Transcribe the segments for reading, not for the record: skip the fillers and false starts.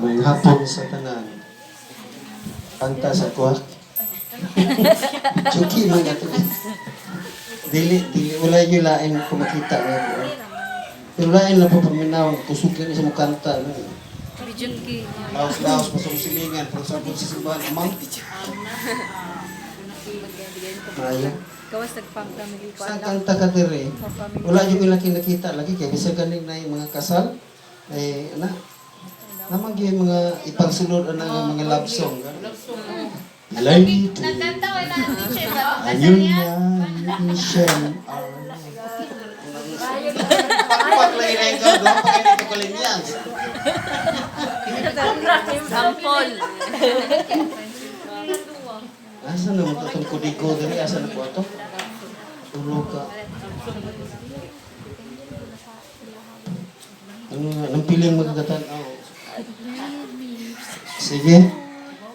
May hapon sa tanan. Kanta sa kuha. Chuki man ato. Dili wala yung lain ko makita nga. Pero lain na po paminaw, pusukin sa mga kanta. Bijunki. Laos-laos, masong silingan, pero sa si simbahan, amang. Mayo. Kawas nagpang kami ko Sa anak. kanta ka diri, wala yung ilang kinakita lagi, kaya bisa ganin na yung mga kasal, namang yung mga ipangsunod ang mga love song. Lady, Nagkanta wala teacher ba? ayun niya, Michelle, Pag lagi na yung gawin, pag hindi ko kalin yan. Sampol. Asa na mo itong kudigo diri, asa na po ito? Tulog ka. Anong piling magkatan? Sige.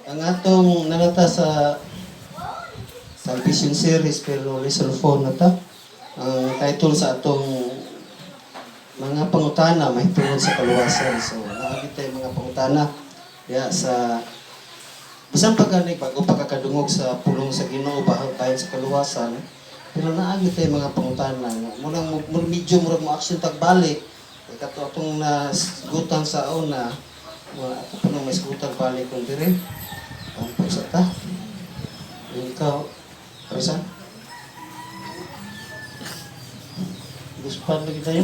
Ang atong nalata sa Salvation Series pero lesson 4 na ta. Ang title sa atong mga pangutana may tungod sa kaluwasan. So, naabit tayo mga pangutana. Kaya sa bisan pagani bago pagkakadungog sa pulong sa Ginoo bahin sa kaluwasan. Pero naabit tayo mga pangutana. Munang medyo murag mo action tagbalik. Kato atong nasgutan sa una. Ako pa nang may skutan balik kung dire. Ang pagsata. Ikaw, Risa? Gusto lagi tayo?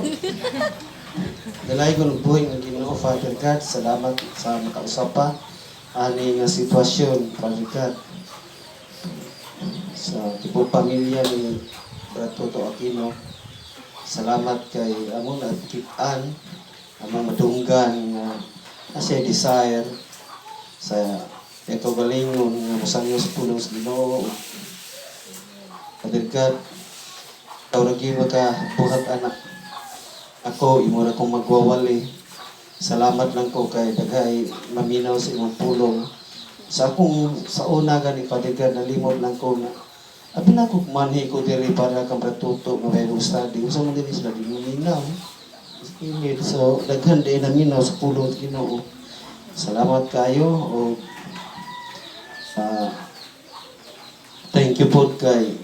Dalay ko ng buhay ng Ginoo, Father God. Salamat sa makausapa. Ani nga sitwasyon, Father God. Sa tipong pamilya ni Brad Toto Aquino. Salamat kay among natikitan, among madunggan nga siya desire sa kaugalingon nga mosanyo sa pulong sa Ginoo. Father God, ikaw lagi makabuhat anak. Ako, imo na kong magwawali. Salamat lang ko kay daghay maminaw sa imong pulong. Sa una gani, Father God, nalimot lang ko na abi na ko manhi ko diri para kang bratuto nga Bible study. Usa man diri sila di maminaw. So, daghan din naminaw sa pulong sa Ginoo. Salamat kayo o thank you po kay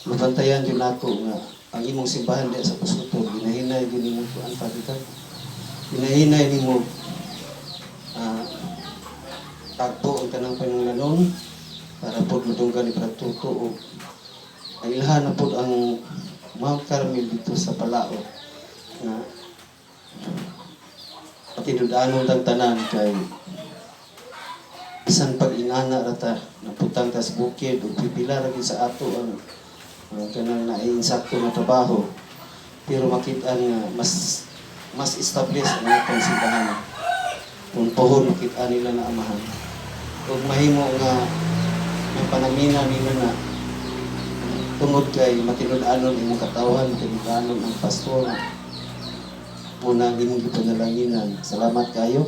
mabantayan din ako nga ang imong simbahan diya sa Pusuto. Ginahinay din mo ang pagkikat. Ginahinay din mo tagpo ang tanang panunglanon para po madunggan ni Bratuto o ang ilhan na po ang Mount Carmel dito sa Palao na patinudanon tang tanan kay bisan pag-ingana rata naputang tas bukid o pipila ra sa ato ang kanang naiinsakto na trabaho pero makita nga mas establish ang atong simbahan kung pohon makita nila na amahan kung mahimo nga ang panamina nila na tungod kay matinud-anon imong katawan matinud-anon ang pastor muna ang imong gipanalaginan. Salamat kayo.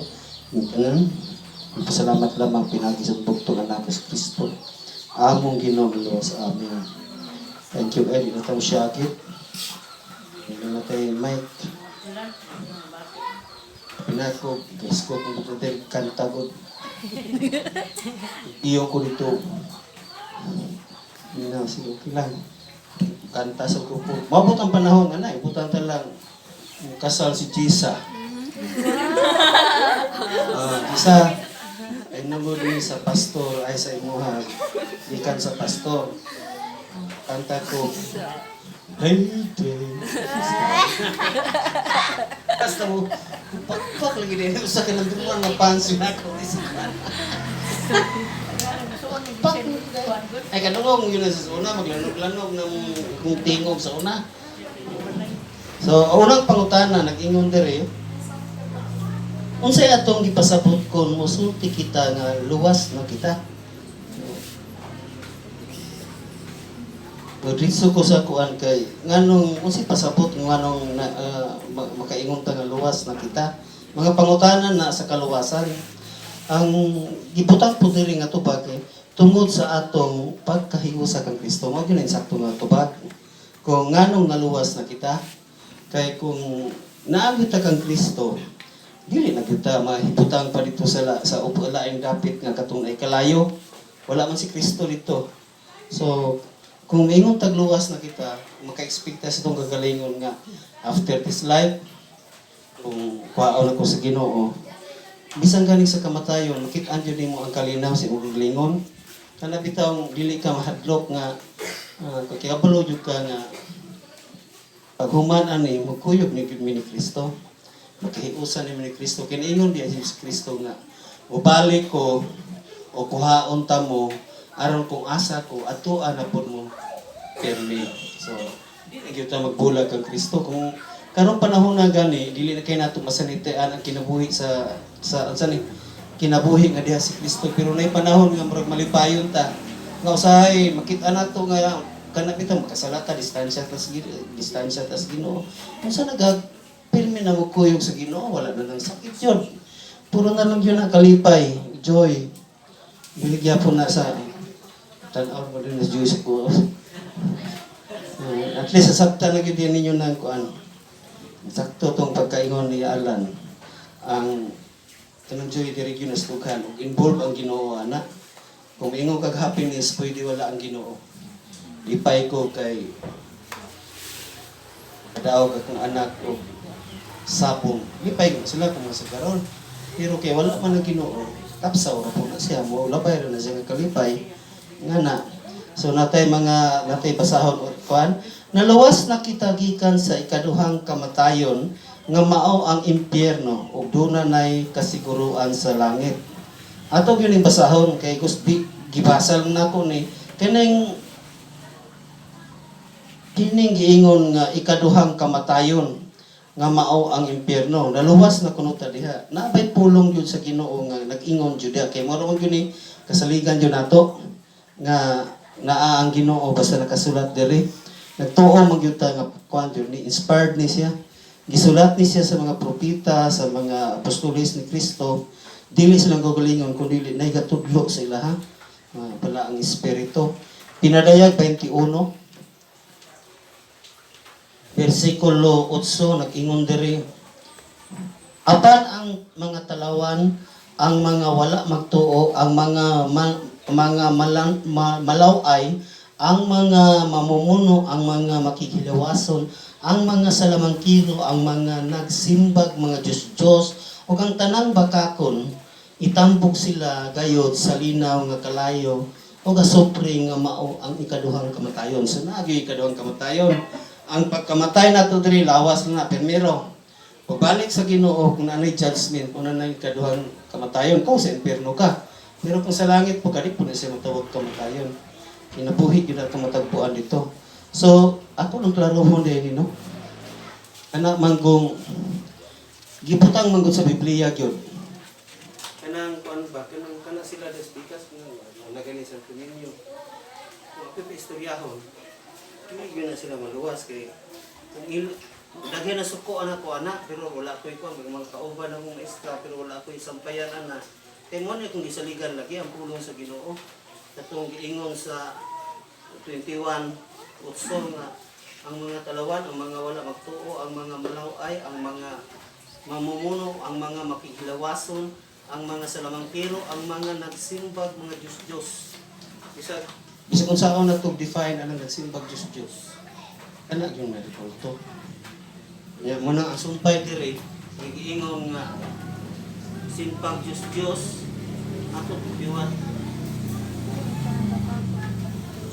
Salamat lamang pinagisubok to anak sa Kristo. Among Ginoo Diyos. Amen. Thank you, Ed. Ito mo siya akit. Hindi na tayo mic. Pinako, gusto ko kung ito tayo kantagod. Iyo ko dito. Hindi na, sige, okay lang. Kanta sa grupo. Mabot ang panahon, anay. Butan lang. Kasal si Jisa. Jisa, ay namuli sa pastor, ay sa imuha. Ikan sa pastor. Kanta ko. Hey, basta mo, pak lagi din. Sa kinandungan, mapansin ako. Ay, kanulong yun na sa una, maglanog-lanog ng kung tingog sa una. So, unang pangutana, nag-ingon diri, unsay atong gipasabot kon mosulti kita nga luwas na kita. Pagritso ko sa kuan kay nganong unsay pasabot nganong makaingon ta nga luwas na kita. Mga pangutana na sa kaluwasan. Ang gibutang po diri nga tubag tungod sa atong pagkahiusa kang Kristo. Mao gyud insakto nga tubag. Kung nganong naluwas na kita, kay kung naabot kang Kristo, dili na kita mahibutang pa dito sa upalaing dapit nga katong ay kalayo. Wala man si Kristo dito. So, kung ingon tagluwas na kita, maka-expecta sa itong kagalingon nga after this life, kung kwaon ako sa Ginoo, bisan galing sa kamatayon, makit-an yun mo ang kalinaw sa imong lingon. Kana bitaw dili ka mahadlok nga kakabalo jud ka nga paghuman ani magkuyog ni gid ni Kristo. Makahiusan ni Kristo kinaingon diya si Kristo nga mubalik ko o kuhaon ta mo aron kung asa ko atuan na pud mo permi. So dili gyud ta magbulag kang Kristo kung karong panahon na gani dili na kay nato masanitian ang kinabuhi sa ni kinabuhi nga diha si Kristo pero nay panahon nga murag malipayon ta nga usahay makita nato nga kana bitaw makasalata distansya tas Ginoo unsa nagag pirmi na magkuyog sa Ginoo wala na nang sakit yun puro na lang yun ang kalipay joy biligya po na sa tan-aw mo din na joy sa ko at least sasabta na gyud ninyo nang kuan sakto tong pagkaingon ni Alan ang kanang joy diri gyud nastukan ug involve ang Ginoo ana kung ingon kag happiness pwede wala ang Ginoo lipay ko kay kadaog akong anak o sabong lipay ko sila kung masagaron pero kay wala man ang Ginoo tapsaw ra po na siya mo labay ra na siya nga kalipay ngana so natay basahon or kuan naluwas na kita gikan sa ikaduhang kamatayon nga mao ang impyerno ug dunay kasiguruan sa langit. Ato gyud basahon kay gusto gibasal nako ni kining giingon nga ikaduhang kamatayon nga mao ang impyerno. Naluwas na kuno ta diha. Nabay pulong gyud sa Ginoo nga nag-ingon jud diha kay mao gyud ni kasaligan jud nato nga naa ang Ginoo basta nakasulat diri. Nagtuo man gyud ta nga kuan jud ni inspired ni siya. Gisulat ni siya sa mga propeta, sa mga apostoles ni Kristo. Dili silang gagalingon kundi dili nay gatudlo sa ila ha. Pala ang espiritu. Pinadayag 21 versikulo 8 nag-ingon diri apan ang mga talawan ang mga wala magtuo ang mga malaway ang mga mamumuno ang mga makikilawason ang mga salamangkiro ang mga nagsimbag mga Diyos ug ang tanang bakakon itambok sila gayod sa linaw nga kalayo ug asupre nga mao ang ikaduhang kamatayon so naagyo ikaduhang kamatayon ang pagkamatay nato diri lawas na permero pagbalik sa Ginoo kung nanay judgment kung nanay kaduhang kamatayon kung sa impierno ka pero kung sa langit po kadi po na siya matawag kamatayon kinabuhi gyud ang matagpuan dito so ako lang klaro mo din no anak manggong gibutang manggod sa Biblia gyud kanang kuan ba kanang sila despikas nagani sa komunyo kung ako istoryahon hindi yun na sila maluwas kay daghan na suko anak ko anak pero wala ko ikaw mga kauban akong maestra pero wala ko isampayan anak kay mo na kung gisaligan lagi ang pulong sa Ginoo katong giingon sa 21 utso nga ang mga talawan ang mga wala magtuo ang mga malaway ang mga mamumuno ang mga makikilawason ang mga salamangkiro ang mga nagsimbag mga Diyos Bisa kung saan na to define ang nagsimbag Diyos. Anak yung medical to. Ya, muna ang sumpay diri, giingon nga simpag Diyos ato biwat.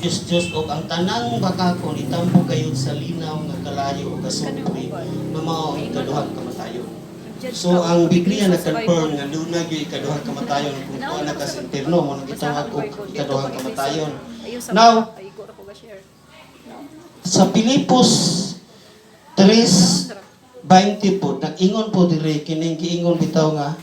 Diyos o ang tanang bakakon itampo kayo sa linaw nga kalayo o kasupri na mao ang ikaduhang kamatayon. So ang Biblia nag-confirm nga dunay gyud ikaduhang kamatayon kung kuan na sa impierno mo nang gitawag og ikaduhang kamatayon. Now, sa Pilipos 3:20 po, nag-ingon po diri kining giingon bitaw nga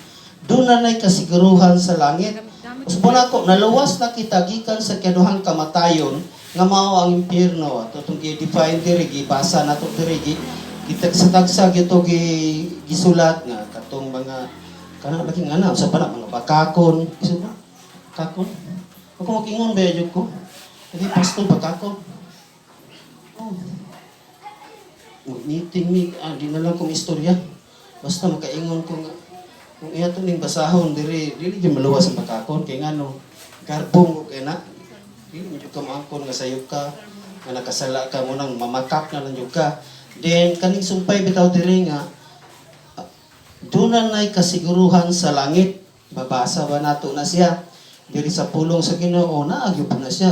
dunay kasiguruhan sa langit. Usbon ako naluwas na kita gikan sa ikaduhang kamatayon nga mao ang impierno. Ato tong gi-define diri gibasa nato diri kita sa tagsag ito gisulat nga katong mga kanang laking ana sa pana mga bakakon isu ba kakon ako magingon ba jud ko dili pastor bakakon meeting di na lang kong istorya basta makaingon ko nga Kung iya to ning basahon dili gyud maluwas ang pagkakon kay ngano garbong kay na. Dili mo jud ka maangkon nga sayop ka nga nakasala ka mo nang mamakak na lang jud ka. Then kaning sumpay bitaw diri nga doon nay kasiguruhan sa langit. Babasa ba nato na siya diri sa pulong sa Ginoo na agyo na siya.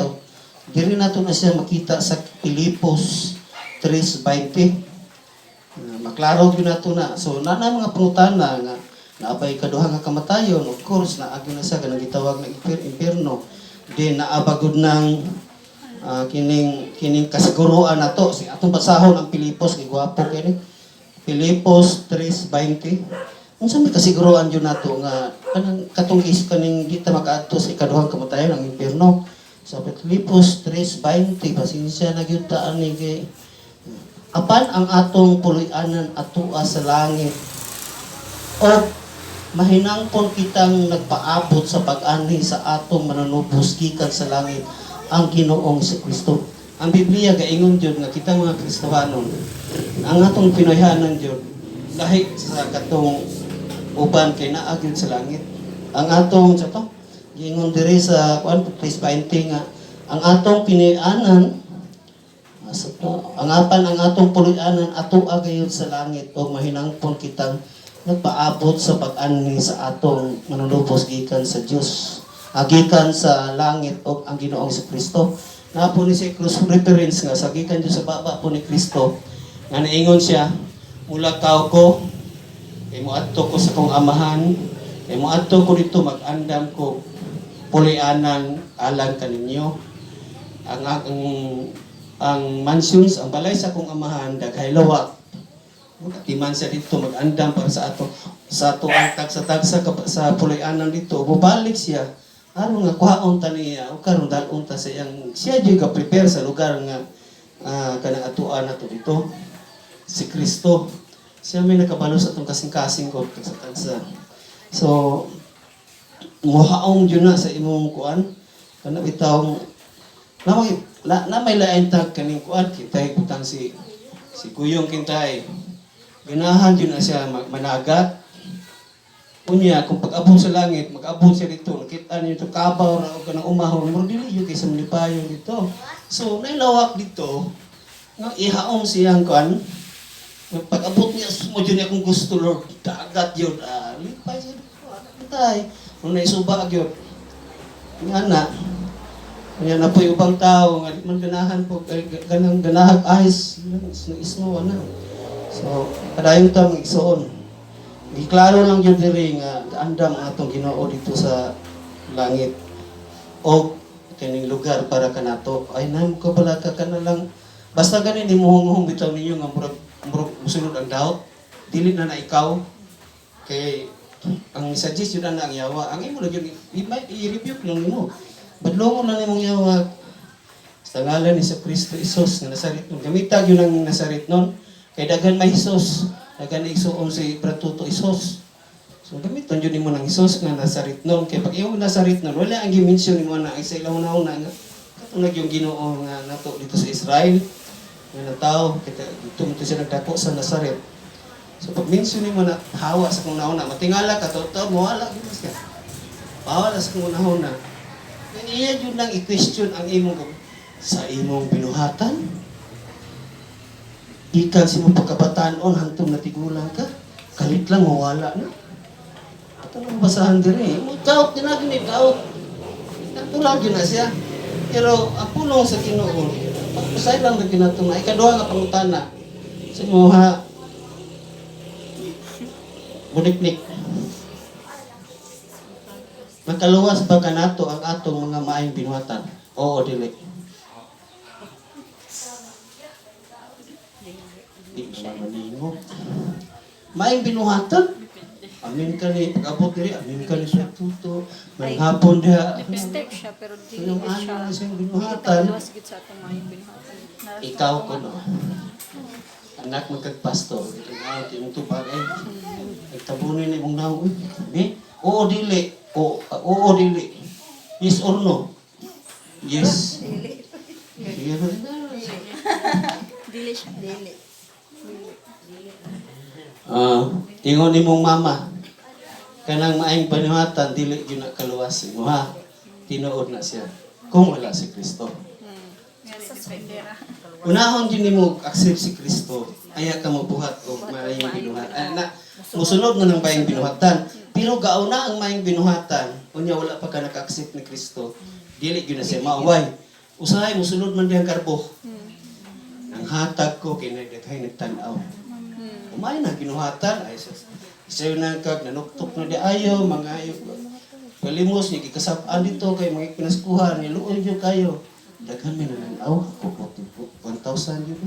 Diri nato na siya makita sa Filipos 3:20. Maklaro gyud nato na. So na mga pangutana nga naabay kaduha nga kamatayon, of course naagyo na siya kanang gitawag na impierno. Then naabagod ng kining kasiguruan nato si atong basahon ang Filipos kay gwapo kini. Filipos 3:20. Unsa may kasiguruan jud nato nga kanang katong kaning di ta makaadto sa ikaduhang kamatayon ang impierno. Sa Filipos 3:20 pasensya na gyud ta ani kay apan ang atong puloy-anan atoa sa langit o mahinangpon kitang nagpaabot sa pag-ani sa atong mananubos gikan sa langit ang Ginoong Kristo. Ang Biblia gaingon jud nga kita mga Kristohanon ang atong Pinoyhanan jud lahi sa katong uban kay naa gyud sa langit. Ang atong sa to giingon diri sa 1:20 nga ang atong pinoy-anan ang atong puloy-anan atoa gayud sa langit o mahinangpon kitang nagpaabot sa pag-ani sa atong manunubos gikan sa Dios gikan sa langit o ang Ginoong Kristo. Na po ni si cross reference nga sa gikan Dios sa baba po ni Kristo nga naingon siya mula kao ko kay moadto ko sa kong amahan kay moadto ko dito mag-andam ko puloy-anan alang kaninyo ang mansions, ang balay sa akong amahan, daghay lawak. Timan siya dito, mag-andam para sa ato ang tagsa-tagsa sa puloy-anan dito. Bubalik siya. Ano nga, kuhaon ta niya, o karon dalon ta sa iyang, siya dyan ka-prepare sa lugar nga kanang atuan na to dito. Si Kristo. Siya may nakabalo sa itong kasing-kasing ko, tagsa-tagsa. So, muhaong dyan na sa imong kuan. Kana bitawng, na may lain tag kaning kuan kitay butang si Kuyong Kintay. Ganahan yun na siya managat. Unya kung pag-abot sa langit, mag-abot siya dito. Nakita niyo ito kabaw ra o kanang umahon, mo dili yung kaysa malipayon dito. So nailawak dito nga ihaom siyang kuan. Pag-abot niya mo yun akong gusto Lord, dagat yun. Lipay siya dito. Kintay. Nung naisuba yun. Nga na. Kaya na po yung ubang tao, nga man ganahan po, ganang ganahag ayos, ismo, ano. So, kadayong tao ng igsoon. Giklaro lang yun diri nga, andam ang atong Ginoo dito sa langit. O, kining lugar para kanato. Ay, nam ko pala ka na lang. Basta ganin, imuhong bitaw ninyo nga murag musunod ang daot. Dili na ikaw. Kay, ang suggest yun na ang yawa. Ang imo lang yun, i-review lang mo. Badlongon lang nimong yawa sa ngalan ni sa Kristo Isos nga nasarit nun. Gamitag yun ang nasarit nun. Kay dagan may Isos. Dagan igsuon si Bratuto Isos. So gamiton yun mo ng Isos nga nasarit nun. Kay pag yung nasarit nun, wala ang gimension ni mo na isa ilaw na una nga. Katunag yung Ginoo nga nato dito sa Israel. Nga na tao, dito siya nagdako sa Nazaret. So pag mention ni mo na hawa sa kung nauna, matingala ka, totoo, mawala gina siya. Pawala sa kung nauna. Iya yun lang i-question ang imong sa imong binuhatan. Ikan sa imong pagkabataan-on hantong natigulang ka. Kalit lang, mawala na. Ito nang basahan diri. Daot din na gini, daot. Natulag yun na siya. Pero ang pulong sa Ginoo, pagpasay lang na ginatong na. Ikaduha nga pangutana. Sa imuha, buniknik. Makaluwas ba kanato ang atong mga maayong binuhatan? Oo, dili. Di naman maningo. Maayong binuhatan? Amin ka ni, pag-abot diri, amin ka ni sa tuto. May hapon diha. Mistake siya, pero di Anong siya. ano na siyang binuhatan? Luwas gid sa atong mga binuhatan. Ikaw ko no. Anak magkagpastor. Ito na, yung tubag ay. Nagtabunin ni mong naon. Di? Oo, dili. Oo, dili. Yes or no? Yes. Dili. Dili siya. Dili. Ingon ni mong mama. kanang maayong panuhatan dili gyud na kaluwas mo ha. Tinuod na siya kung wala si Kristo. Sa swindera. Unahon din nimo accept si Kristo, aya ka mabuhat og maayong binuhatan. Musunod mo ng maayong binuhatan. Pero gauna ang maayong binuhatan, unya wala pa ka naka-accept ni Kristo. Dili gyud na siya maaway. Usahay musunod man diyang karbo. Ang hatag ko kinadaghay nagtan-aw. Umay na ginuhatan ay sayo na kag nanuktok na di ayo mga ayo. Palimos ni gikasab-an dito kay mga pinaskuhan ni luoy jud kayo. Daghan mi nananaw ko 1,000 yun.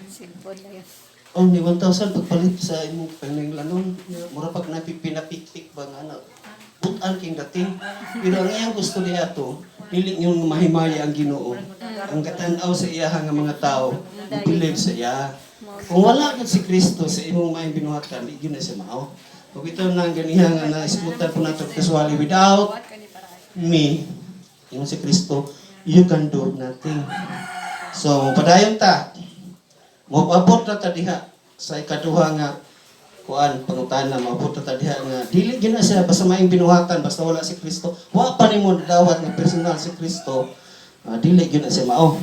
Silpod na yun. Oh, ni 1,000 pagpalit sa imong paninglanon. Mura pag napipinapikpik ba nga na. Butan king dating. Pero ang iyang gusto niya to, dili yung mahimaya ang Ginoo. Ang katanaw sa iya nga mga tao, believe sa iya. Kung wala gud si Kristo sa imong maayong binuhatan, di gyud na siya mao. Kung ito nang ganihan nga naisgutan po nato casually without me, yung si Kristo, you can do nothing. So, padayon ta. Moabot na ta diha sa ikaduha nga kuan pangutana maabot na ta diha nga dili gyud na siya basta maayong binuhatan basta wala si Kristo. Wa pa nimo dawat nga personal si Kristo. Dili gyud na siya mao.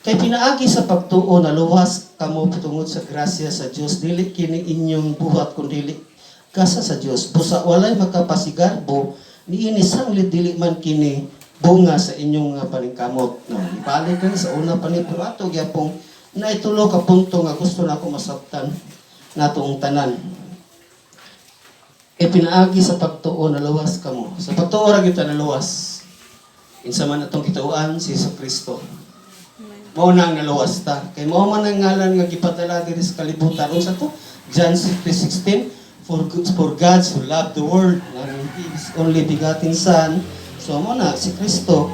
Kay pinaagi sa pagtuo na luwas kamo tungod sa grasya sa Dios, dili kini inyong buhat kun dili kasa sa Dios. Busa walay makapasigarbo niini sanglit dili man kini bunga sa inyong paningkamot. Ibalik kan sa una panipuro ato gyapong na itulo ka punto nga gusto na ako masabtan natong tanan. Kay pinaagi sa pagtuo na luwas kamo. Sa pagtuo ra gyud ta na luwas. Insa man atong kituoan si Kristo. Mao nang naluwas ta. Kay mao man ang ngalan nga gipadala diri sa kalibutan. Unsa to? John 3:16 For God so loved the world and His only begotten Son. So mo na si Kristo.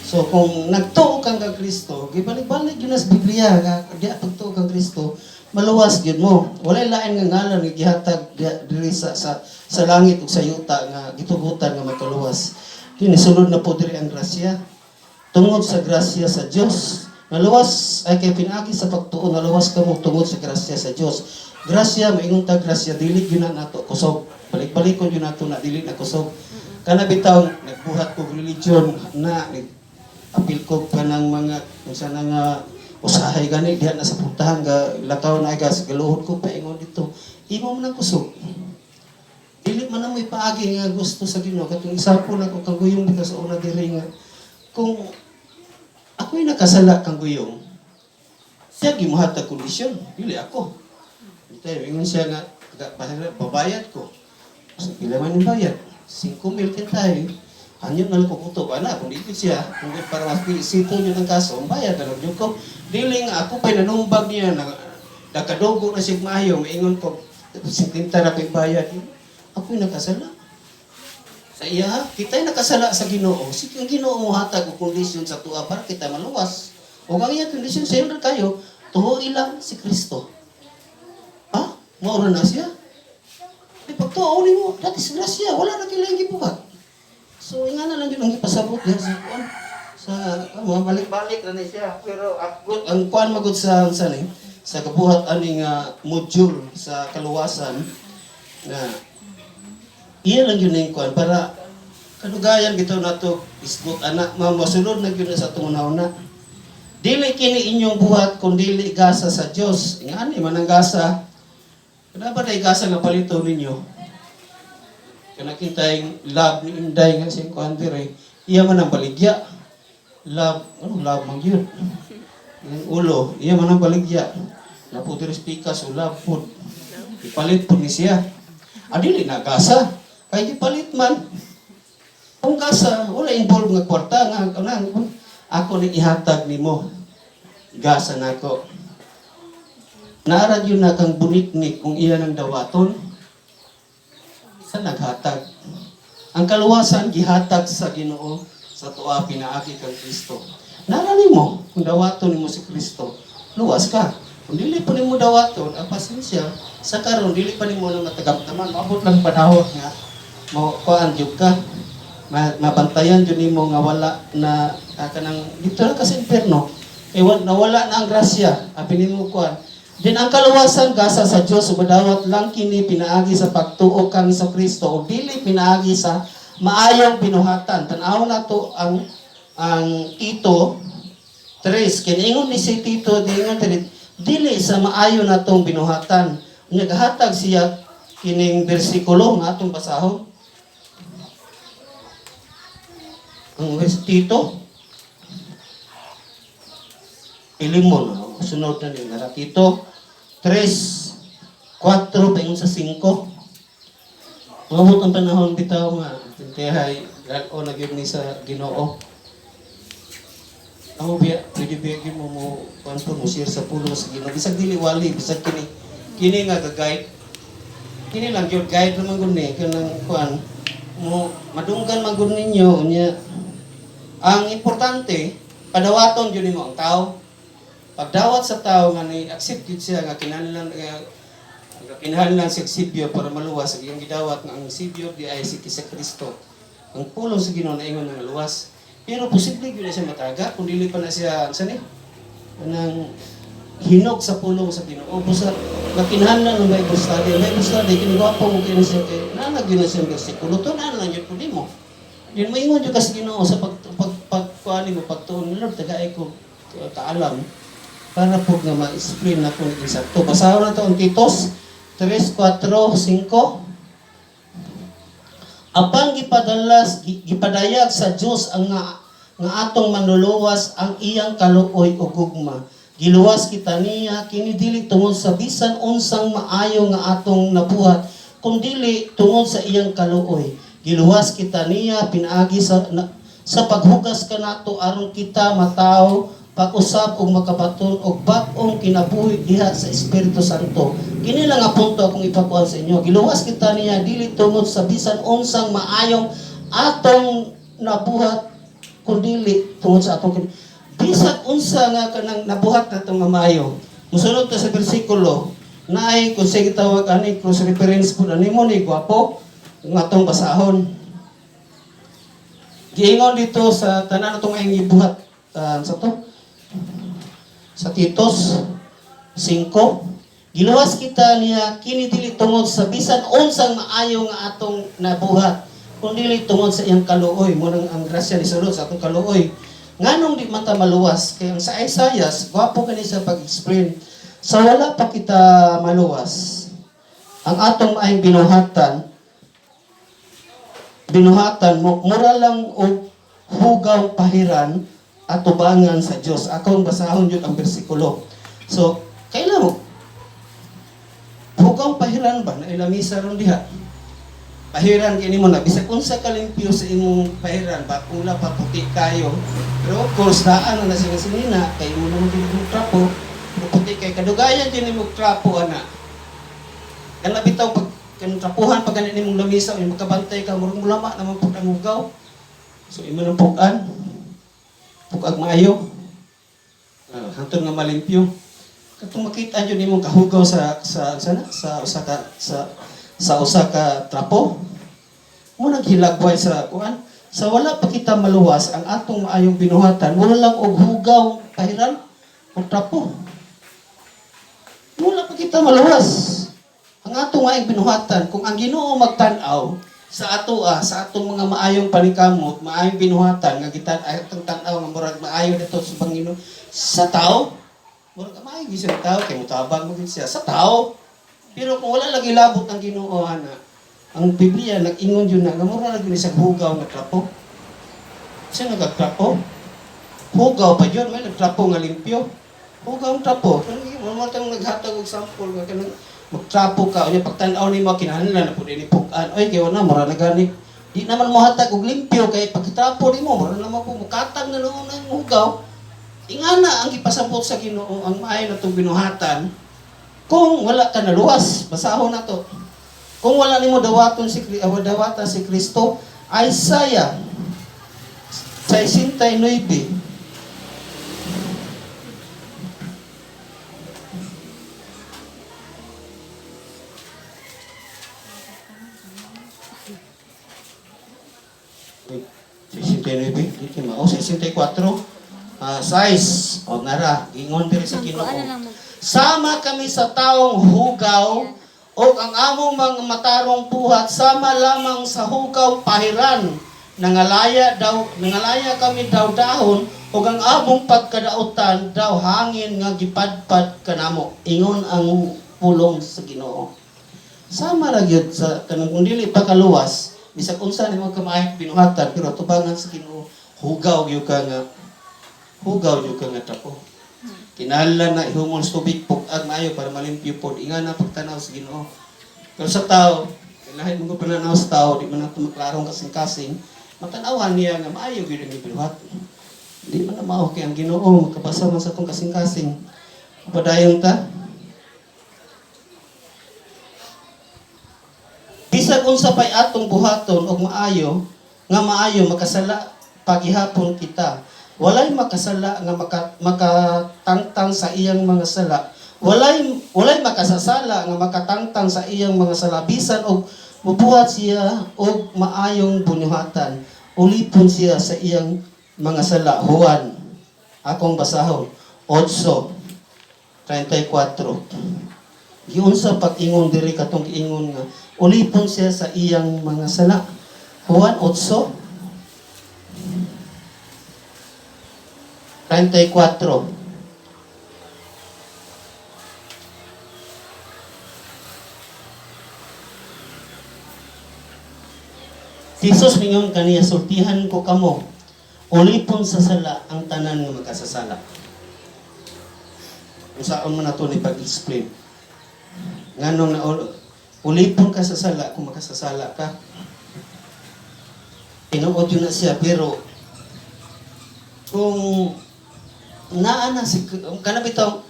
So kung nagtuo kang kang Kristo, gibalik-balik yun sa Biblia nga di pagtuo kang Kristo, maluwas gyud mo. Walay lain nga ngalan nga gihatag diri sa langit ug sa yuta nga gitugutan nga makaluwas. Kini sulod na po diri ang grasya. Tungod sa grasya sa Dios, naluwas ay kay pinaagi sa pagtuo naluwas kamo tungod sa grasya sa Dios. Grasya maingon ta grasya dili gyud na nato kusog. Balik-balikon gyud nato na dili na kusog. Kana bitaw nagbuhat kog religion na apil ko pa ng mga kung saan nga usahay gani diha na sa puntahan ga lakaw na aga sa galuhod ko pa ingon dito imo man ang kusog dili man na mo ipaagi nga gusto sa Ginoo katong isa po na ko kaguyong dito sa una diri nga kung ako'y nakasala kang guyong siya gimuhatag kondisyon dili ako dito ingon siya nga babayad ko so pila man yung bayad 5,000 kintay anyo na lang kukuto ana kung dito siya kung para mas sito yun ang kaso bayad na lang ko dili nga ako pa'y nanumbag niya na nakadugo na siya maayo maingon ko 70 na kay bayad ako'y nakasala sa iya kita'y nakasala sa Ginoo sige ang Ginoo mo hatag og kondisyon sa tuwa para kita maluwas o ang iya kondisyon sa iyo kayo tuho ilang si Kristo ha maura na siya pagtuo nimo dati sa grasya wala na kailangan gibuhat. So, nga na lang yun ang ipasabot yan sa kuwan. Sa, balik-balik na siya. Pero, ang kuwan magod sa kabuhat aning module sa kaluwasan, na, iya lang yun ang kuwan. Para, kanugayan bitaw na to, isgot anak, masunod na yun sa tungaw na. Dili kini inyong buhat, kung dili gasa sa Diyos. Nga ni, manang gasa. Dapat ay gasa nga palito ninyo. Kanakintayang love ni Inday nga siyang kuhan dire. Iya man ang baligya. Love man yun. Yung ulo, iya man ang baligya. Napo dire spika so love food. Ipalit po ni siya. Adili na gasa. Kaya ipalit man. Kung gasa, wala involve nga kwarta nga. Ako ni ihatag ni mo. Gasa na ako. Naarad yun na kang buniknik kung iya ng dawaton. Sa naghatag. Ang kaluwasan gihatag sa Ginoo sa tuwa pinaagi kang Kristo. Narani mo kung dawaton nimo si Kristo, luwas ka. Kung dili pa nimo dawaton, ang pasensya sa karon dili pa nimo na matagamtaman, maabot lang panahon nga mo kuan jud ka. Mabantayan jud nimo nga wala na kanang dito na kasi imperno. Nawala na ang grasya. Abi nimo kuan Din ang kaluwasan gasa sa Dios ubadawat lang kini pinaagi sa pagtuo kang sa Kristo o dili pinaagi sa maayong binuhatan. Tan-aw na to ang Tito 3 kini ingon ni si Tito dili sa maayo na tong binuhatan. Naghatag siya kining bersikulo nga atong basahon. Ang Tito Ilimon, sunod na din. Tito 3, 4, paingon sa 5. Mabot ang panahon bitaw nga. Tintihay, o nagyod ni sa Ginoo. Ako pwede bigyan mo kanto mo share sa pulo sa Ginoo. Bisag dili wali, bisag kini nga ka-guide. Kini lang yung guide naman gud ni kanang kuan mo madunggan man gud ninyo unya. Ang importante padawaton jud nimo ang tao. Pagdawat sa tao nga ni accept gid siya nga kinahanglan siya Sibyo para maluwas ang iyang gidawat nga ang Sibyo di ay si Kristo. Ang pulong sa Ginoo na ingon nga luwas. Pero posible gyud na siya mataga kung dili pa na siya sa ni nang hinog sa pulong sa Ginoo. Busa kinahanglan ng Bible study. Bible study kini gwapo mo kini siya kay nanag yun na siya bersikulo to na lang yun po nimo. Yun maingon jud kasi Ginoo sa pagkuani mo pagtuon ni Lord tagay ko kaalam para po nga ma-explain na kung eksakto. Basahon na ito ang Titos 3, 4, 5. Apang gipadayag sa Dios ang nga atong manluluwas ang iyang kaluoy o gugma. Giluwas kita niya kini dili tungod sa bisan unsang maayo nga atong nabuhat, kundi tungod sa iyang kaluoy. Giluwas kita niya pinaagi sa paghugas kanato aron kita mataw pag-usab og makabaton og bag-ong kinabuhi diha sa Espiritu Santo. Kini lang nga punto akong ipakuan sa inyo. Giluwas kita niya dili tungod sa bisan unsang maayong atong nabuhat kundi tungod sa atong bisan unsa nga kanang nabuhat natong maayo. Musunod ta sa bersikulo naay kung sige tawag ani cross reference pud ani mo ni gwapo nga atong basahon. Giingon dito sa tanan natong ayong gibuhat sa to sa Titos 5, giluwas kita niya kini dili tungod sa bisan unsang maayo nga atong nabuhat kundi tungod sa iyang kaluoy. Mo nang ang grasya ni sulod sa atong kaluoy nganong di man ta maluwas kay ang sa Isaias gwapo kani sa pag-explain sa wala pa kita maluwas ang atong maayong binuhatan mo mura lang og hugaw pahiran at tubangan sa Dios. Akong basahon jud ang bersikulo. So, kailan mo hugaw pahiran ba na ilamisa ron diha? Pahiran kini mo na bisag unsa ka limpyo sa imong pahiran ba kung la pa puti kayo. Pero of course daan na siya sinina kay mo naman din trapo. Puti kay kadugayan din mo trapo ana. Kana bitaw pag trapuhan pag ganit nimong lamisa o makabantay ka murag mulama naman pud ang hugaw. So imo nang pugan. Pugag maayo. Hantod nga malimpyo. Katong makita jud nimong kahugaw sa usa ka trapo. Mo naghilagway sa kuan. Sa wala pa kita maluwas ang atong maayong binuhatan, wala lang og hugaw pahiran o trapo. Wala pa kita maluwas ang atong maayong binuhatan kung ang Ginoo magtan-aw sa atong mga maayong panikamot, maayong binuhatan nga kita atong tan-aw nga murag maayo dito sa Panginoon sa tao. Murag maayo gyud sa tao kay mutabang mo gid siya sa tao. Pero kung wala lagi labot ang Ginoo ana, ang Biblia nag-ingon jud na mura lagi sa hugaw nga trapo. Siya nagtrapo. Hugaw pa jud may nagtrapo nga limpyo. Hugaw ang trapo. Mo matang naghatag og sample nga kanang magtrapo ka unya pagtan-aw nimo kinahanglan na pud ini pugan oy kay wala mura na gani di naman mo hatag og limpyo kay pagtrapo nimo mura naman po mukatag na noon ang hugaw ingana ang ipasabot sa Ginoo ang maayo natong binuhatan kung wala ka naluwas basahon nato kung wala nimo dawatan si Kristo Isaiah 69 69, dito mao 64 size o nara ingon diri sa Ginoo Sama kami sa taong hugaw o ang among mga matarong buhat sama lamang sa hugaw pahiran. Nangalaya kami daw dahon o ang among pagkadautan daw hangin nga gipadpad kanamo. Ingon ang pulong sa Ginoo. Sama ra gyud sa kanang kung dili pa kaluwas bisag unsa nimo kamay binuhatan pero tubangan sa Ginoo hugaw gyud ka nga tapo. Kinahanglan na ihumol sa tubig pug-ag maayo para malimpyo pod. Ingan na pagtanaw sa Ginoo. Pero sa tao, lahi mo pananaw sa tao, di man nato maklarong kasing-kasing, matanawan niya nga maayo gyud ang binuhat. Di man na mao kay ang Ginoo makabasa man sa tong kasing-kasing. Padayon ta. Bisag unsa pay atong buhaton og maayo makasala paghihapon kita. Walay makasala nga makatangtang sa iyang mga sala. Walay makasasala nga makatangtang sa iyang mga sala bisan og mubuhat siya og maayong bunyuhatan. Ulipon siya sa iyang mga sala. Juan, akong basahon 8:34. Giunsa pag-ingon diri katong giingon nga ulipon siya sa iyang mga sala. Juan 8:34. Jesus mingon kaniya, sultihan ko kamo, ulipon sa sala ang tanan nga magkasasala. Kung saan mo na ito ni pag-explain. Nganong na ulipon ka sa sala kung makasasala ka. Tinuod yun na siya, pero kung naana si kanabitaw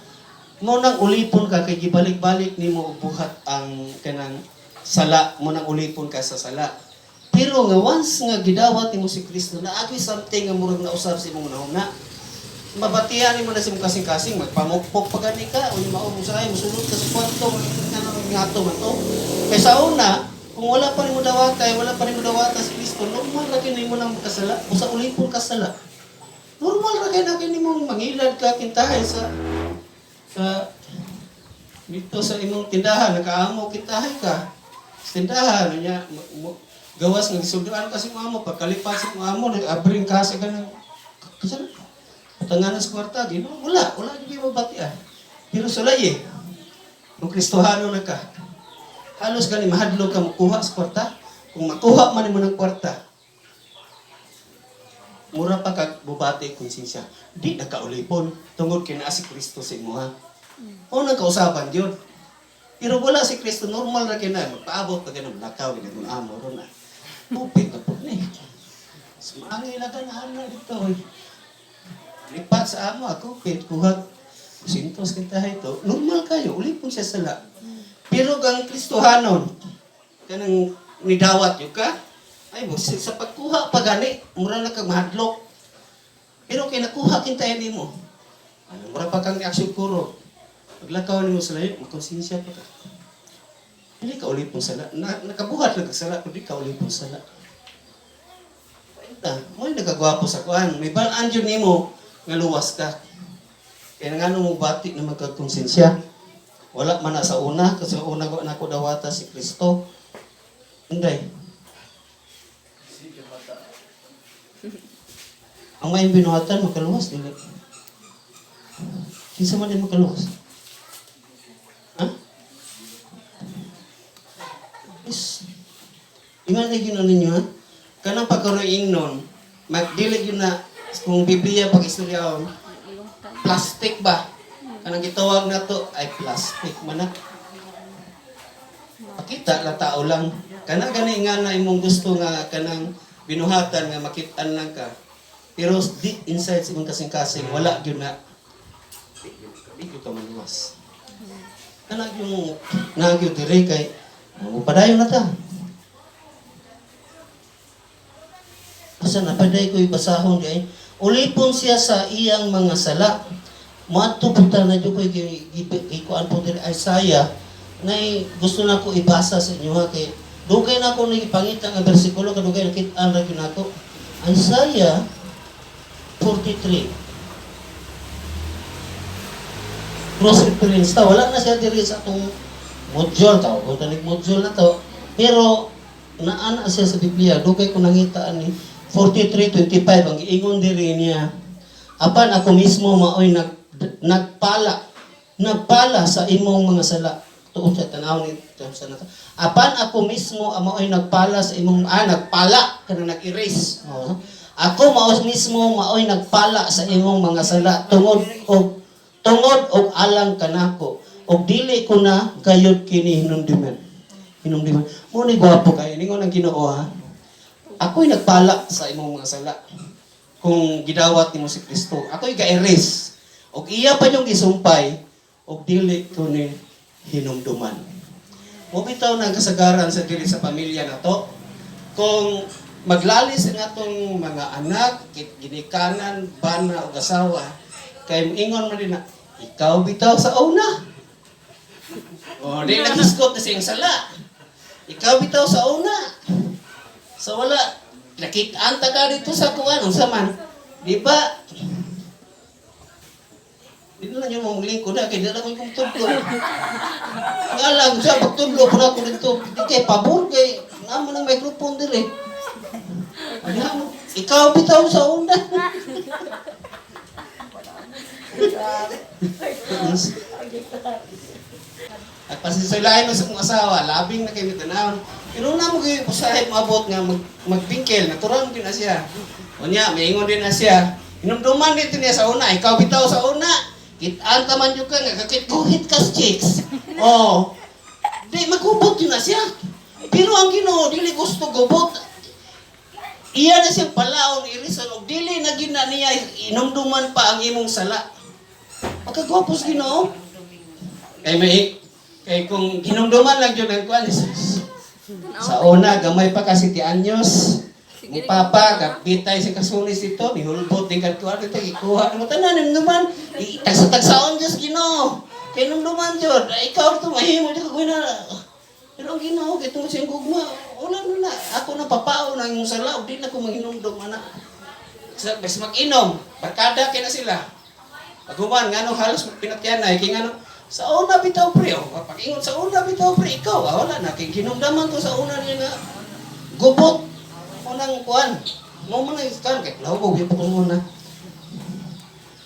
mo nang ulipon ka kay gibalik-balik nimo og buhat ang kanang sala mo nang ulipon ka sa sala. Pero nga once nga gidawat nimo si Kristo na agi something nga murag na usab sa imong nahuna. Mabatian nimo na sa imong kasing-kasing magpamukpok pa gani ka o mao mo say mosulod ka sa kwarto nga ngato man to. Kay sa una kung wala pa nimo dawata si Kristo normal ra kini mo nang makasala usa ulipon ka sala. Normal ra kay na mong mangilad ka kintahay sa dito sa imong tindahan nakaamo kintahay ka. Sa tindahan niya gawas ng suduan kasi mo amo pagkalipat sa mo amo abring ka sa ganang kasi patanganan sa kwarta gino wala di mo batian. Pero sulay kung Kristohano na ka halos gani mahadlok ka makuha sa kwarta kung makuha man mo ng kwarta mura pa kag bubati konsensya di nakaulipon tungod kay naa si Kristo sa imo ha o nagkausapan yun pero wala si Kristo normal ra kay na magpaabot pa ganun lakaw gid mo amo ron na tupit na po ni sumangi na ka na dito lipat sa amo ako pit kuha sintos kita ito normal kayo ulipon siya sala pero gang Kristohanon kanang nidawat yung ka ay mo sa pagkuha pa gani mura na kag mahadlok pero kay nakuha kintayan nimo ano mura pa kang aksyon kuro paglakaw nimo sa layo makonsensya pa ka dili ka ulipon sala nakabuhat lang kag sala kundi ka ulipon sala paita mo nagagwapo sa kuan may balaan jud nimo nga luwas ka kaya ngano mo bati na magkakonsensya wala man na sa una kasi una ko nako dawata si Kristo inday ang may binuhatan makaluwas dili kinsa man din makaluwas ha is ingon lagi na ninyo ha kanang pagkaroing nun magdili yun na kung Biblia pag istoryahon plastic ba kanang gitawag na to ay plastic man na pakita la tao lang kana gani nga na imong gusto nga kanang binuhatan nga makitaan lang ka pero deep inside sa imong kasing-kasing wala gyud na di ka maluwas kana yung nagyo dire kay padayon na ta asa na paday ko ibasahon di ay ulipon siya sa iyang mga sala maadto punta na jud ko ikuan po diri Isaiah na gusto na ko ibasa sa inyo ha kay dugay na ko nagipangita nga bersikulo kadugay nakit-an ra gyud nato Isaiah 43 cross reference ta, wala na siya diri sa atong module ta, o tanig module na to. Pero naana siya sa Biblia, dugay ko nangita ani 43:25 ang giingon diri niya. Apan ako mismo maoy nagpala sa imong mga sala. Tuod sa tanaw ni sa nato. Apan ako mismo maoy nagpala sa imong nagpala kana nag-erase. Ako mismo maoy nagpala sa imong mga sala tungod og alang kanako. Og dili ko na gayud kini hinumduman. Mo ni gwapo kay ningon ang Ginoo ha. Ako'y nagpala sa imong mga sala. Kung gidawat nimo si Kristo, ako'y ga-erase. Og iya pa yung gisumpay, og dili ko ni hinumduman. Mo bitaw na kasagaran sa dili sa pamilya nato. Kung maglalis ang atong mga anak, ginikanan, bana o asawa, kay ingon man din na, ikaw bitaw sa una. O, di nag-iskot na siyang sala. Ikaw bitaw sa una. So wala, nakita ka dito sa kuwan, ang saman. Di ba? Di na lang yung mamulin ko na, kaya di na lang yung tudlo. Nga lang, siya, pagtudlo ko na ko dito. Di kay pabor, kay naman ang microphone din eh. Ikaw bitaw sa una. At pasisulayan mo sa kong asawa, labing na kayo mitanahon. Pero na mo kayo pusahit maabot nga magpingkel, natural din na siya. O niya, maingon din na siya. Inumduman dito niya sa una, ikaw bitaw sa una. Kitaan taman yung ka nga, kakit-kuhit ka chicks. O, di magubot yun na siya. Pero ang Ginoo, dili gusto gubot. Iya na siyang palaon, irisan, o dili na gina niya, inumduman pa ang imong sala. Pagkagwapos Ginoo. Kay kung hinumduman lang yun ang kuwan, sa una, gamay pa kasi ti anyos. Ni Papa, kapitay si kasulis ito, nihulbot din katuan ito, ikuha. Ano tanan, hinumduman, tagsa-tagsaon Diyos Ginoo. Kaya hinumduman yun, ikaw ito, mahimo, di ka gawin na. Pero ang Ginoo, kaya itong siyang gugma, wala na. Ako na papao na yung sala, di na ko maghinumdum, anak. Mas mag-inom, barkada kaya na sila. Pag-uman, nga halos pinatyanay, kaya nga sa una bitaw pre, pag-ingon sa una bitaw pre, ikaw, wala na, kaya kinumdaman ko sa una niya na gubot, unang kuhan, mo man na iskan, kaya lahubog, yung pukos muna.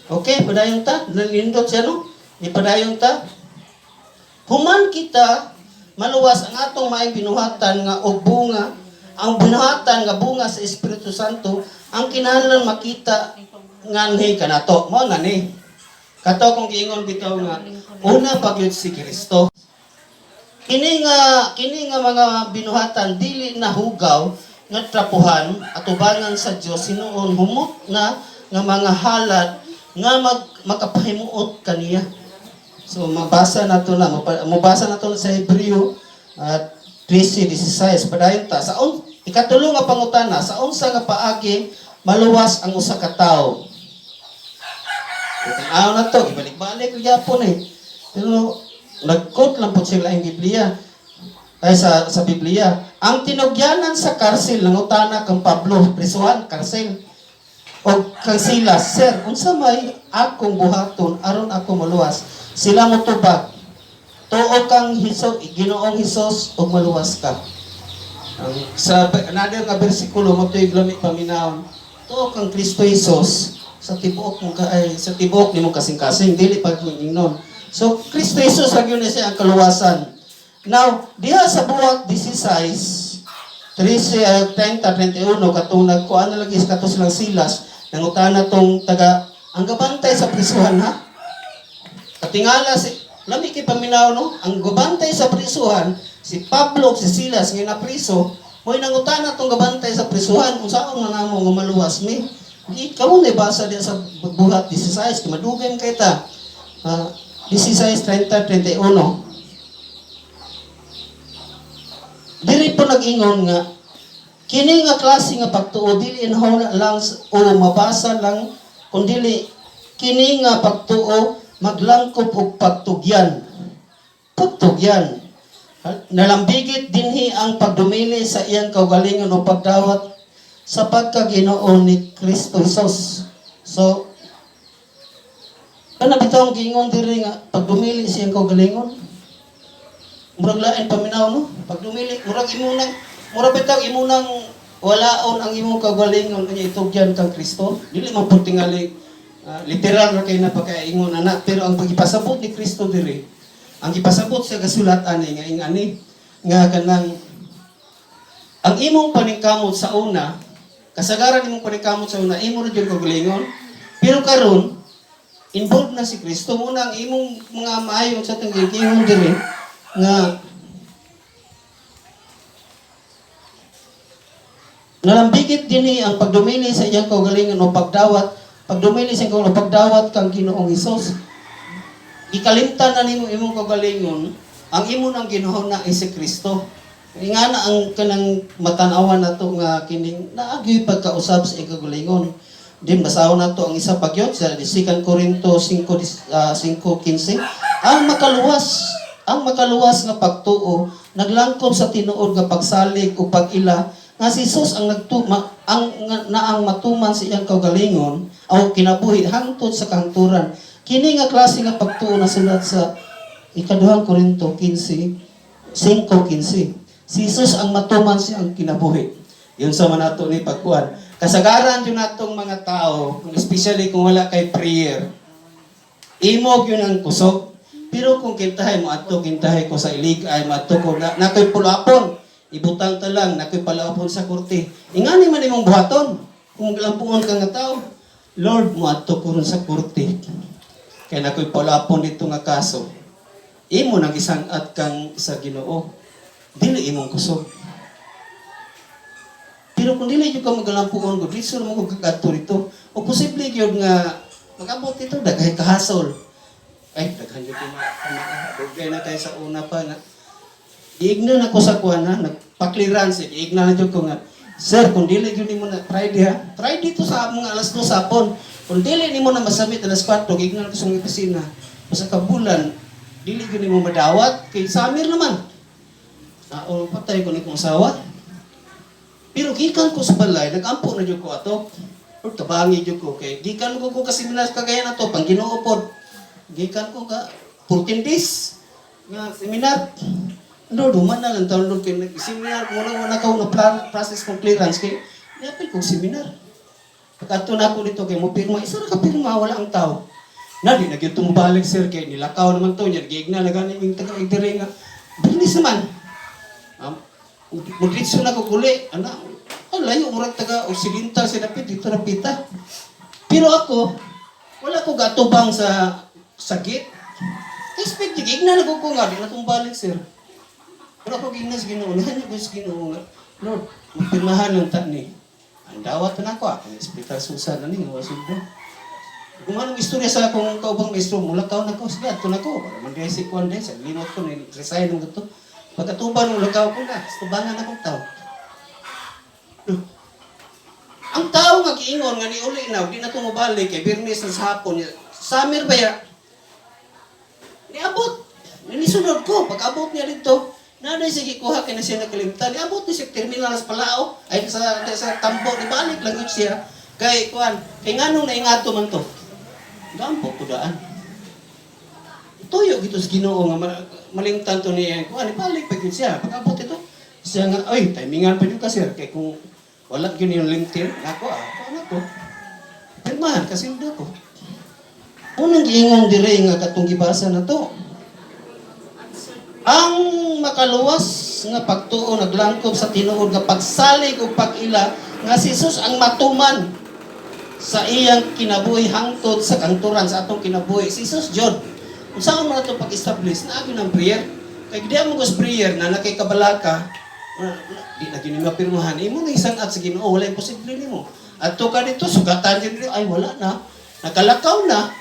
Okay, padayong ta, nalindot siya no, ipadayong ta. Human kita, maluwas ang atong maing binuhatan nga o bunga, ang binuhatan nga bunga sa Espiritu Santo, ang kinahanglan makita nganhi kanato, mo na ni. Kato kung giingon bitaw nga una pagyud si Kristo. Kini nga mga binuhatan dili nahugaw nga trapuhan atubangan sa Dios sinuon humot na nga mga halad nga makapahimuot kaniya. So mabasa nato sa Hebreo 13:16 padayon ta sa ikatulo nga pangutana sa unsa nga paagi maluwas ang usa ka tawo. Tanaw na to, ibalik-balik ko yapon eh. Pero nagkot lang po sila ang Biblia. Ay sa Biblia. Ang tinugyanan sa karsel, nangutana kang Pablo, prisuhan, karsel. O kang Silas, Sir, unsa may akong buhaton, aron ako maluwas. Sila mo tubag. Tuo kang Ginoong Hesus, o maluwas ka. Sa another nga bersikulo, mo ito'y glamit paminahon. Tuo kang Kristo Hesus, sa tibuok ni mo kasing-kasing dili pag ingnon. So Kristo Jesus lagi na siya ang kaluwasan. Now, diha sa buhat 16 30-31 katong nagkuan na lagi sa katos lang Silas nangutana tong taga ang gabantay sa prisuhan ha. Katingala si lami kay paminaw no, ang gabantay sa prisuhan si Pablo si Silas nga na priso mo'y nangutana tong gabantay sa prisuhan kung saan man namo nga maluwas mi. Kamu na basa diya sa buhat 16, madugan kay ta. 16:30-31. Diri po nag-ingon nga, kini nga klase nga pagtuo, dili inahon lang o mabasa lang, kundili, kini nga pagtuo, maglangkop og pagtugyan. Pagtugyan. Nalambigit dinhi ang pagdumili sa iyang kaugalingon o pagdawat sa pagkaginoo ni Kristo Jesus. So, Kana bitaw ang giingon diri nga pag dumili siyang kaugalingon. Murag lain paminaw no. Pag dumili murag imunang murag bitaw imunang walaon ang imong kaugalingon kanya itugyan kang Kristo. Dili man pud tingali literal ra kay na pagkaingon ana pero ang pagipasabot ni Kristo diri ang ipasabot sa kasulat ani nga ingani nga kanang ang imong paningkamot sa una kasagaran imong paningkamot sa una imo ra jud kaugalingon pero karon involved na si Kristo muna ang imong mga maayo sa tanggigingon diri nga nalambigit dinhi ang pagdumili sa iyang kaugalingon o pagdumili sa iyang pagdawat kang Ginoong Hesus. Ikalimtan na nimo imong kaugalingon, ang imo nang Ginoo na si Kristo. Nga na ang kanang matanawan nato nga kining naagi pagkausab sa iyang kaugalingon. Din basahon nato ang isa pagyot sa 2 Korinto 5:15 ang makaluwas nga pagtuo naglangkob sa tinuod nga pagsalig o pag-ila nga si Jesus ang ang matuman sa iyang kaugalingon o kinabuhi hangtod sa kahangturan. Kini nga klase nga pagtuo na sulat sa 2 Korinto 5:15. Si Jesus ang matuman sa iyang kinabuhi. Yun sa manato ni pagkuan. Kasagaran yun natong mga tao, especially kung wala kay prayer, imog yun ang kusog. Pero kung kintahay mo ato, kintahay ko sa ilig, ay mato ko, nakoy pulapon, ibutang ta lang, nakoy palapon sa kurti. Ingani man imong buhaton, kung lampuon ka nga tao, Lord, mo ato ko ron sa kurti. Kaya nakoy palapon dito nga kaso. Imo nang isangat kang sa Ginoo, dili imong kusog. Pero kung dili jud ka magalampuon ko, dito mo ko kagato rito. O posible yun nga, mag-abot ito, daghay kahasol. Ay, daghan yun ko dugay na tayo sa una pa na. Iignan ako sa kuha na, nagpa-clearance, iignan na dyan ko nga, Sir, kung dili yun mo na, try dito sa mga alas 2 sapon. Kung dili ni mo na masamit alas 4, iignan ko sa mga opisina. Basta kabulan, dili yun mo madawat, kay Samir naman. O patay ko ni kong asawa. Pero gikan ko sa balay, nag-ampo na dyan ko ato. O tabangi dyan ko. Kay gikan ko kasi minas kagaya na to, pang Ginoo gikan ko ka 14 days nga seminar. Lord, human na lang taon Lord kay nag-seminar ko na ka na process kong clearance kay niapil kong seminar. Pagkato na ako dito kay mo pirma, isa ra ka pirma wala ang tao. Na di nagyud tumubalik sir kay nilakaw naman to nya giigna na gani yung taga-idiri nga. Bilis naman. Mudritso na ko kuli, ana. Layo murag taga Occidental sa dapit dito napita. Pero ako wala ko gatubang sa sakit. Expect igna na ko nga di na tumbalik sir. Pero ako gigna sa Ginoo, nahanyo ko sa Ginoo nga. Lord, magpirmahan ng tani. Ang dawat na ako, ang hospital Susan na ni wasud do. Kung anong istorya sa akong kaubang maestro, mula taon ako, sige, ato na ko. Para mag-resik ko din, sa limot ko, resign ng ito. Pagkatuban ng lagaw ko na, tubangan akong tao. Ang tao nga kiingon, nga ni uli na, di na ito mabalik, kay Birnes sa hapon, Samir ba ya? Niabot. Nisunod ko, pag-abot niya dito, naday sige kuha kay na siya nakalimtan. Niabot ni siya terminal sa Palao, ay sa Tambo, ni balik lang yun siya. Kay, kuhan, kay nganong naingato man to? Gampo ko daan. Tuyo gito sa Ginoo nga malingtan to niya. Kuhan, ibalik pa yun siya. Pag-abot ito, siya nga, ay, timingan pa yun ka sir. Kay kung wala yun yung LinkedIn, ako kuhan ako. Pirmahan, kasi hindi ako. Unang giingong dire nga katong gibasa na to. Ang makaluwas nga pagtuo naglangkob sa tinuod nga pagsalig ug pag-ila nga si Jesus ang matuman sa iyang kinabuhi hangtod sa kanturan sa atong kinabuhi. Si Jesus Jod. Unsaon man ato pag-establish na agin ang prayer? Kay di mo gus prayer na nakay kabalaka, di na gyud mapirmahan. Imo na isang at sa Ginoo wala imposible nimo. Adto ka dito sugatan din ay wala na. Nakalakaw na.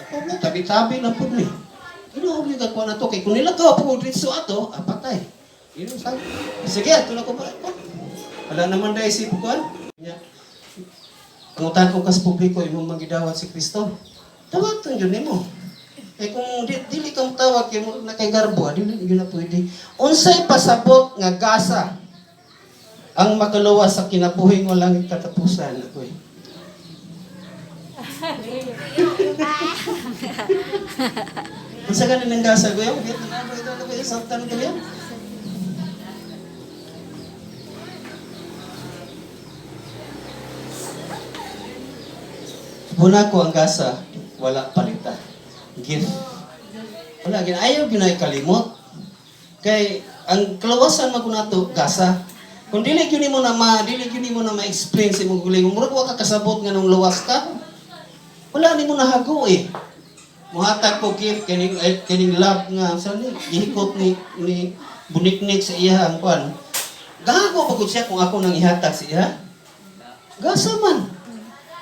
Wala, tabi-tabi lang po ni. Ginoo yung gagawin na to. Kaya kung nilagaw po dito ato, patay. Yun sabi. Sige, ito na ko ba? Wala naman na isip ko. Pangutan ko kas publiko, imong magidawat si Kristo. Tawatan yun mo. Eh kung dili kang tawag, na kay garbo, dili yun na pwede. Unsay pasabot nga gasa ang makaluwas sa kinabuhing walang katapusan. Unsa ganin ang gasa ko yung ito saktan ko yan. Muna ko ang gasa, wala palita. Gift. Wala, ayaw ginay kalimot. Kay, ang kalawasan mo ko na to, gasa. Kung dili yun mo na ma-explain sa imong guling, murag wa ka kasabot nga nung lawas ka. Wala ni mo nahago eh. Muhatag ko gift, kining love nga, saan ni, ihikot ni buniknik sa iya ang kwan. Gago pagod siya kung ako nang ihatag sa iya. Gasa man.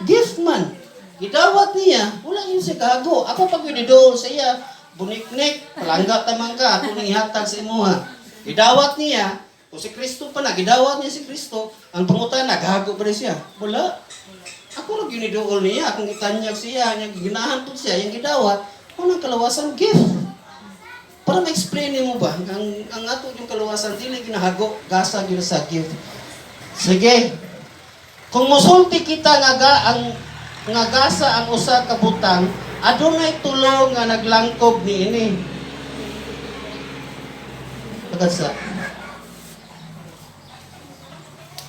Gift man. Gidawat niya, wala yun siya gago. Ako pag yun sa iya, buniknik, palangga tamang ka, ako nang ihatag sa imuha. Gidawat niya, kung si Kristo pa na, gidawat niya si Kristo, ang pangutan na, gago pa rin siya. Wala. Ako lang ginidool niya, akong itanyag siya, ginahan po siya, yung gidawat, unang kalawasan, gift. Para ma-explain mo ba, ang ato yung kalawasan, dili ginahago, gasa yun sa gift. Sige, kung musulti kita nga gasa ang usa ka butang, adunay tulong nga naglangkob niini. Pagasa.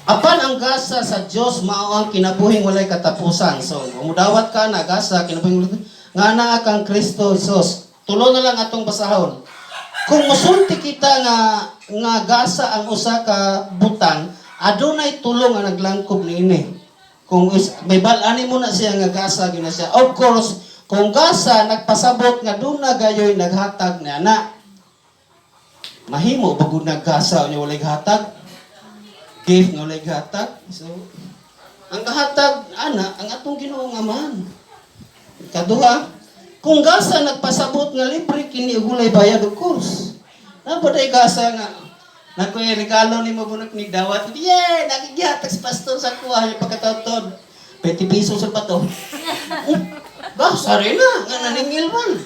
Apan ang gasa sa Dios mao ang kinabuhing walay katapusan. So, mudawat ka na gasa kinabuhing nga naa kang Kristo Jesus. Tulo na lang atong basahon. Kung musulti kita nga gasa ang usa ka butang, adunay tulong nga naglangkob niini. Kung may balani mo na siya nga gasa gina siya. Of course, kung gasa nagpasabot nga doon na gayoy naghatag na na. Mahimo bagud naggasa unya walay hatag. Gift nga walay hatag. So ang kahatag ana ang atong Ginoong Amahan. Kaduha, kung gasa nagpasabot nga libre kini walay bayad of course. Napaday gasa nga nakoy regalo ni mo bunak ni dawat. Yeah, nagigihatag si pastor sa kuha yung pagkataon. 20 pesos sa pato. Bah, sari na, nga naningil man.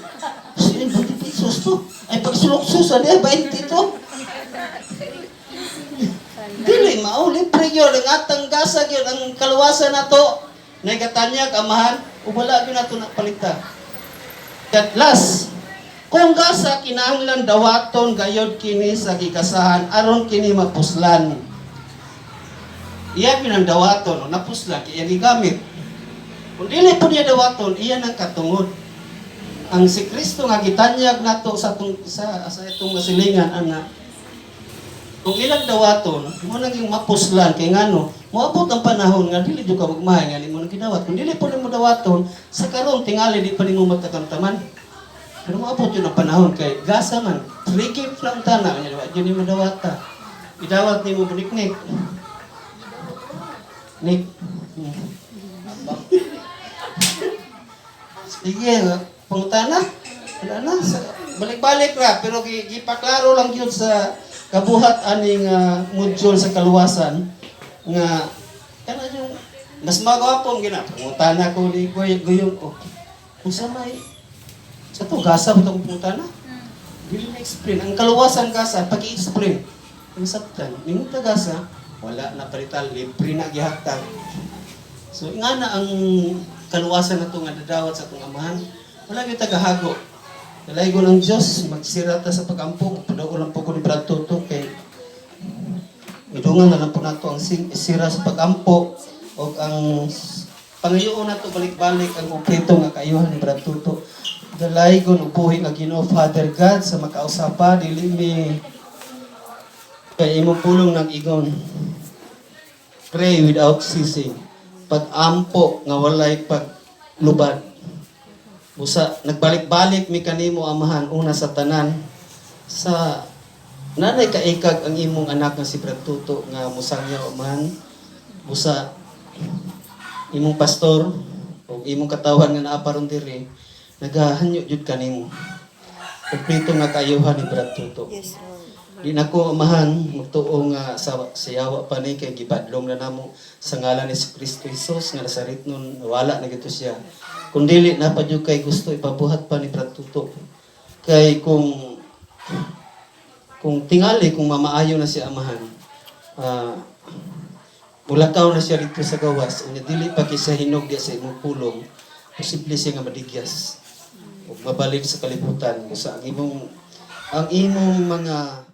Sino 20 pesos to? Ay pagsuloksos, ano 20 to? Dili, libre yun. Ang atang gasa yun, ang kaluwasan na to. Nagatanyag, amahan, wala yun na to napalita. At last, kung gasa kinahanglan dawaton gayod kini sa gigasahan aron kini mapuslan. Iya pinang dawaton napuslan iya gigamit. Kung dili po niya dawaton iya nang katungod. Ang si Kristo nga gitanyag nato sa itong masilingan ana. Kung ilang dawaton mo naging mapuslan kay ngano moabot ang panahon nga dili jud ka magmahay nga nimo nang gidawat. Kung dili po nimo dawaton sa karon tingali di pa nimo magkatamtaman. Pero maabot yun ang panahon kay gasa man. Free gift lang tana. Yun yung madawata. Idawat ni mo buniknik. Nik. Sige, pangutana. Wala na. Balik-balik ra. Pero gipaklaro lang yun sa kabuhat aning module sa kaluwasan. Nga, kana yung mas magawapong gina. Pangutana ko ni Guyong. Kung sa may sa ito, gasa mo itong pumunta na? Dili na-explain. Ang kaluwasan gasa, pag-i-explain. Ang sabtan, minunta gasa, wala na palital, libre na gihatag. So, nga na ang kaluwasan na ito nga dadawat sa itong amahan, wala yung tagahago. Dalay ko ng Diyos, magsirata sa pag-ampong, padaw ko lang po ko ni Brad Toto, kay idungan na lang po na ito ang sira sa pag-ampo, o ang pangayoon na ito, balik-balik, ang kompleto nga kaayuhan ni Brad Toto. Dalay ko nubuhi nga Ginoo Father God sa makausapa dili mi kay imong pulong nag-igon. Pray without ceasing. Pag-ampo nga walay paglubad. Busa nagbalik-balik mi kanimo amahan una sa tanan sa nanay kaikag ang imong anak nga si Brad Tuto nga musangyaw man. Busa imong pastor o imong katawan nga naa paron diri. Nagahanyo jud kanimo. Kompleto nga kaayuhan ni Brad Tuto. Yes, Lord. Di na ko amahan magtuo nga sa siyawa pa ni kay gibadlong na namo sa ngalan ni Kristo Jesus nga nasarit nun wala na gito siya. Kung dili na pa jud kay gusto ipabuhat pa ni Brad Tuto. Kay kung tingali kung mamaayo na si amahan. Mulakaw na siya dito sa gawas. Unya dili pa kay sa hinog diya sa imong pulong. Posible siya nga madigyas. ug mabalik sa kalibutan sa ang imong mga